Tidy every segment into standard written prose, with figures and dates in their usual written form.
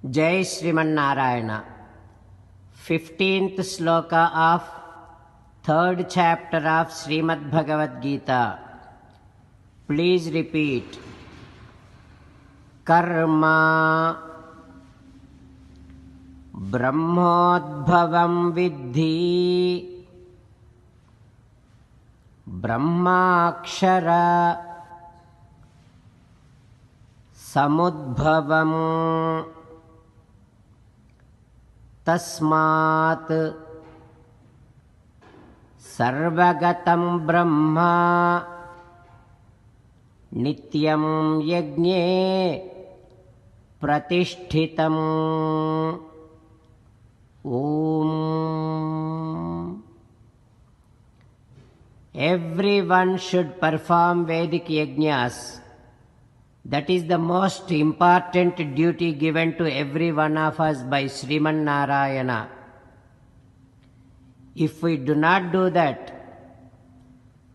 Jai Srimanarayana. 15th sloka of 3rd chapter of Srimad Bhagavad Gita. Please repeat. Karma Brahmodbhavam Viddhi Brahmakshara Samudbhavam Tasmat Sarvagatam Brahma Nityam Yagne Pratishtitam. Om. Everyone should perform Vedic yajnas. That is the most important duty given to every one of us by Sriman Narayana. If we do not do that,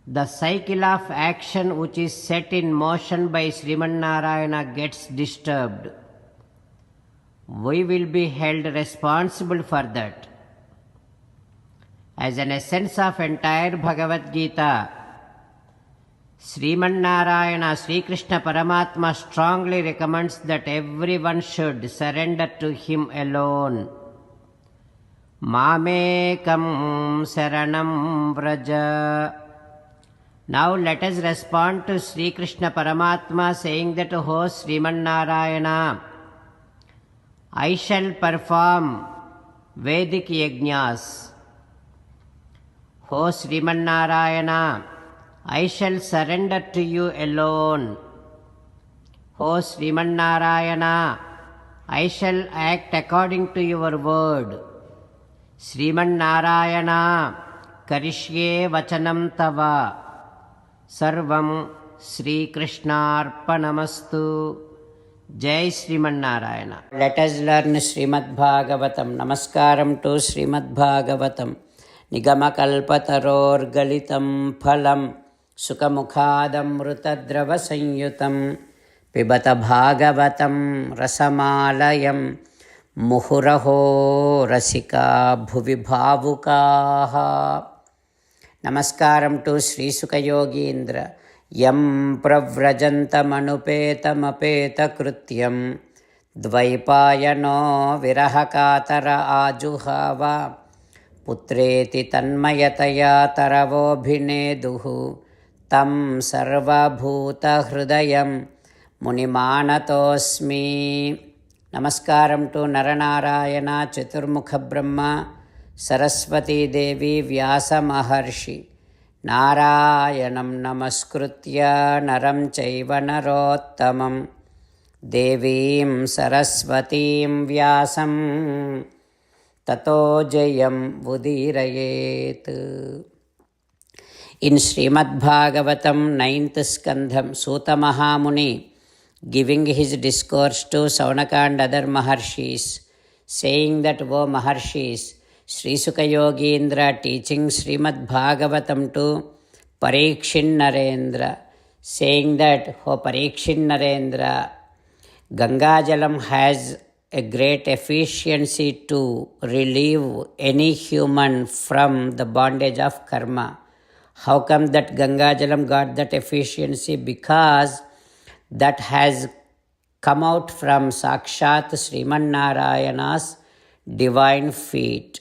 the cycle of action which is set in motion by Sriman Narayana gets disturbed. We will be held responsible for that. As an essence of entire Bhagavad Gita, Sriman Narayana, Sri Krishna Paramatma strongly recommends that everyone should surrender to him alone. Mamekam saranam vraja. Now let us respond to Sri Krishna Paramatma saying that, O Sriman Narayana, I shall perform Vedic yajnas. O Sriman Narayana, I shall surrender to you alone. O Sriman Narayana, I shall act according to your word. Sriman Narayana, Karishye Vachanam Tava. Sarvam Sri Krishnarpanamastu. Jai Sriman Narayana. Let us learn Srimad Bhagavatam. Namaskaram to Srimad Bhagavatam. Nigamakalpataror galitam phalam Sukamukhadam rutadrava sanyutam Pibata Bhagavatam rasamalayam Muhuraho rasika bhuvi bhavukaha. Namaskaram to Sri Sukha Yogindra. Yam pravrajantamapeta krutyam Dvaipayano virahakatara ajuhava Putreti tanmayataya taravobhineduhu Tam sarvabhuta hridayam munimanatosmi. Namaskaram to Naranarayana, Chaturmukha Brahma, Saraswati Devi, Vyasa Maharshi. Narayanam namaskritya naram chaiva narottamam Devim Saraswatim Vyasam Tato Jayam Udirayet. In Srimad Bhagavatam 9th Skandham, Suta Mahamuni giving his discourse to Saunaka and other Maharshis, saying that, O Maharshis, Sri Sukha Yogindra teaching Srimad Bhagavatam to Parikshin Narendra, saying that, O Parikshin Narendra, Gangajalam has a great efficiency to relieve any human from the bondage of karma. How come that Gangajalam got that efficiency? Because that has come out from Sakshat Sriman Narayana's divine feet.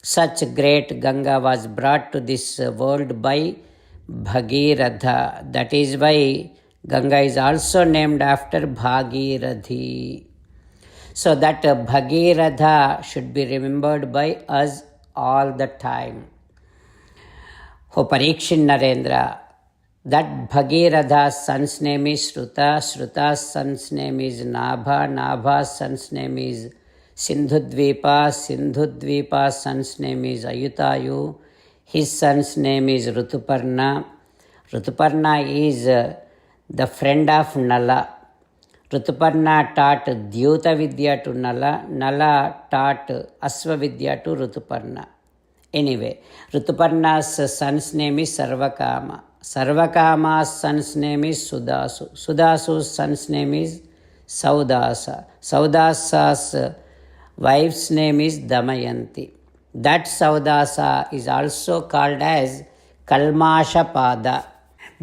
Such great Ganga was brought to this world by Bhagiratha. That is why Ganga is also named after Bhagirathi. So that Bhagiratha should be remembered by us all the time. O Parikshin Narendra, that Bhagiratha's son's name is Shruta, Shruta's son's name is Nabha, Nabha's son's name is Sindhudvipa, Sindhudvipa's son's name is Ayutayu, his son's name is Rutuparna. Rutuparna is the friend of Nala. Rutuparna taught Dyuta Vidya to Nala, Nala taught Asva Vidya to Rutuparna. Anyway, Rutuparna's son's name is Sarvakama. Sarvakama's son's name is Sudasu. Sudasu's son's name is Saudasa. Saudasa's wife's name is Damayanti. That Saudasa is also called as Kalmashapada.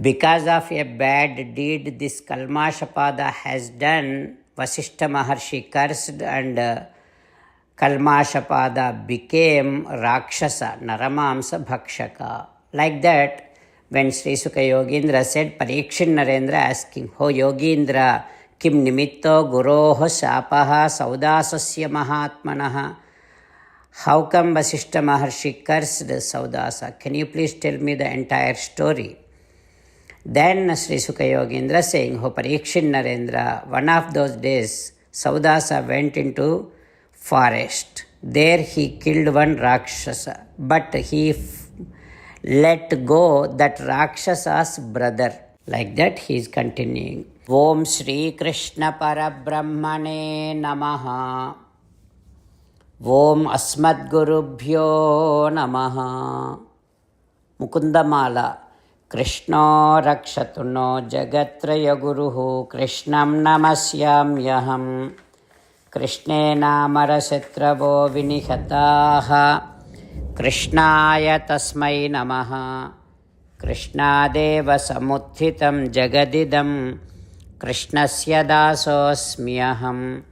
Because of a bad deed this Kalmashapada has done, Vasishtha Maharshi cursed and Kalmashapada became Rakshasa, Naramamsa Bhakshaka. Like that, when Sri Sukha Yogindra said, Parikshit Narendra asking, Ho Yogindra, Kim Nimitto Guroho Shapaha Saudasasya Mahatmanaha. How come Vasishtha Maharshi cursed Saudasa? Can you please tell me the entire story? Then Sri Sukha Yogindra saying, Ho Parikshit Narendra, one of those days Saudasa went into forest. There he killed one Rakshasa, but he let go that Rakshasa's brother. Like that he is continuing. Om Shri Krishna Parabrahmane Namaha. Om Asmad Gurubhyo Namaha. Mukundamala. Krishna Rakshatu no Jagatraya Guruhu Krishnam Namasyamyaham. Krishne Namarasetravo Vinihataha. Krishnaya Tasmai Namaha. Krishnadeva Samuthitam Jagadidam. Krishnasya Dasosmyaham.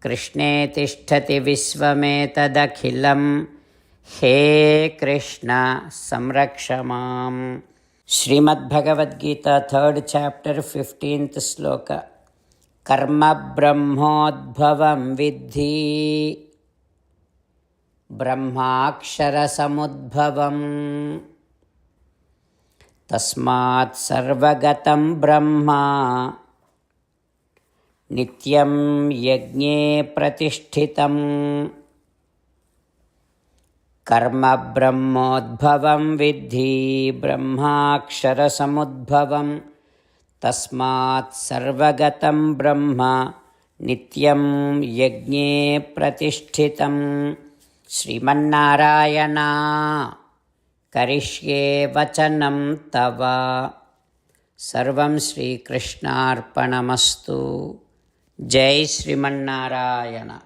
Krishne Tishtati Visvametadakhilam. He Krishna Samrakshamam. Srimad Bhagavad Gita, 3rd chapter, 15th sloka. Karma Brahmodbhavam Vidhi Brahmakshara Samudbhavam Tasmat Sarvagatam Brahma Nityam Yajne Pratishtitam. Karma Brahmodbhavam Vidhi Brahmakshara Samudbhavam Tasmat Sarvagatam Brahma Nityam Yajne Pratishtitam. Srimannarayana Karishye Vachanam Tava. Sarvam Sri Krishnarpanamastu. Jai Srimannarayana.